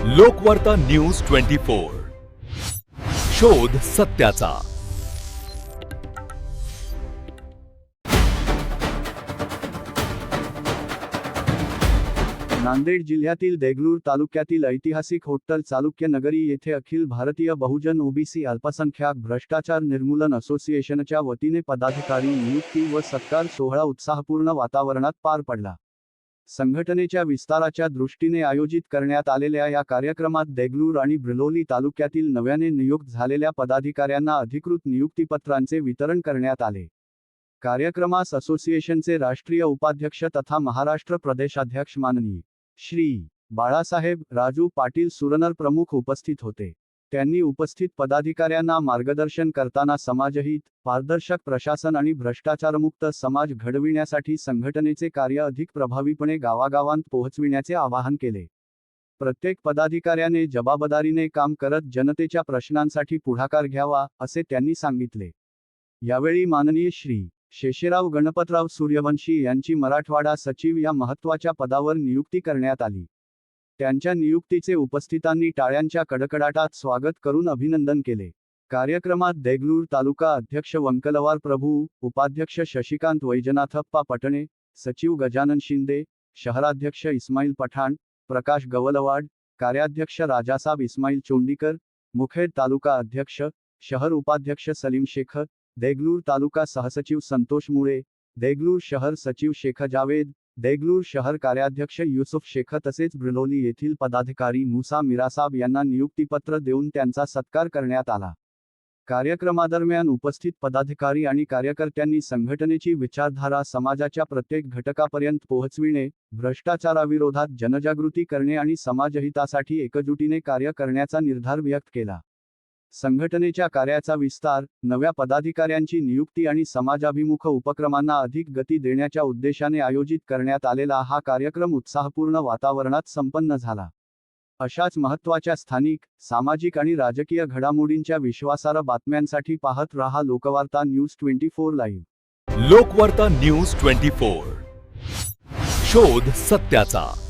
लोकवार्ता news 24 शोध सत्याचा। नांदेड जिल्ह्यातील देगलूर तालुक्यातील ऐतिहासिक होट्टल चालुक्य नगरी येथे अखिल भारतीय बहुजन ओबीसी अल्पसंख्याक भ्रष्टाचार निर्मूलन असोसिएशनच्या वतीने पदाधिकारी नियुक्ती व सत्कार सोहळा उत्साहपूर्ण वातावरणात पार पडला। संघटनेच्या विस्ताराच्या दृष्टीने आयोजित करण्यात आलेल्या या कार्यक्रमात देगलूर आणि ब्रिलोली तालुक्यातील नव्याने नियुक्त झालेल्या पदाधिकाऱ्यांना अधिकृत नियुक्तीपत्रांचे वितरण करण्यात आले। कार्यक्रमास असोसिएशनचे राष्ट्रीय उपाध्यक्ष तथा महाराष्ट्र प्रदेशाध्यक्ष माननीय श्री बाळासाहेब राजू पाटील सुरनर प्रमुख उपस्थित होते। त्यांनी उपस्थित पदाधिकाऱ्यांना मार्गदर्शन करताना समाजहित, पारदर्शक प्रशासन आणि भ्रष्टाचारमुक्त समाज घडविण्यासाठी संघटनेचे कार्य अधिक प्रभावीपणे गावागावांत पोहोचविण्याचे आवाहन केले। प्रत्येक पदाधिकाऱ्याने जबाबदारीने काम करत जनतेच्या प्रश्नांसाठी पुढाकार घ्यावा असे त्यांनी सांगितले। यावेळी माननीय श्री शेषराव गणपतराव सूर्यवंशी यांची मराठवाडा सचिव या महत्त्वाच्या पदावर नियुक्ती करण्यात आली। त्यांच्या नियुक्तीचे उपस्थितांनी टाळ्यांच्या कडकडाटात स्वागत करून अभिनंदन केले। कार्यक्रमात देगलूर तालुका अध्यक्ष वंकलवार प्रभू, उपाध्यक्ष शशिकांत वैजनाथप्पा पटणे, सचिव गजानन शिंदे, शहराध्यक्ष इस्माईल पठाण, प्रकाश गवलवाड, कार्याध्यक्ष राजासाब इस्माईल चोंडीकर, मुखेड तालुका अध्यक्ष, शहर उपाध्यक्ष सलीम शेख, देगलूर तालुका सहसचिव संतोष मुळे, देगलूर शहर सचिव शेख जावेद, देगलूर शहर कार्याध्यक्ष युसुफ शेख तसेच ब्रिलोली येथील पदाधिकारी मुसा मिरासाब यांना नियुक्तीपत्र देऊन त्यांचा सत्कार करण्यात आला। कार्यक्रमादरम्यान उपस्थित पदाधिकारी आणि कार्यकर्त्यांनी संघटनेची विचारधारा समाजाच्या प्रत्येक घटकापर्यंत पोहोचविणे, भ्रष्टाचाराविरोधात जनजागृती करणे आणि समाजहितासाठी एकजुटीने कार्य करण्याचा निर्धार व्यक्त केला। संघटनेच्या कार्याचा विस्तार, नव्या पदाधिकाऱ्यांची नियुक्ती आणि समाजाभिमुख उपक्रमांना अधिक गती देण्याच्या उद्देशाने आयोजित करण्यात आलेला हा कार्यक्रम उत्साहपूर्ण वातावरणात संपन्न झाला। अशाच महत्त्वाच्या स्थानिक, सामाजिक आणि राजकीय घडामोडींच्या विश्वासार्ह बातम्यांसाठी पाहत रहा लोकवार्ता न्यूज 24 लाईव्ह। लोकवार्ता न्यूज 24 शोध सत्याचा।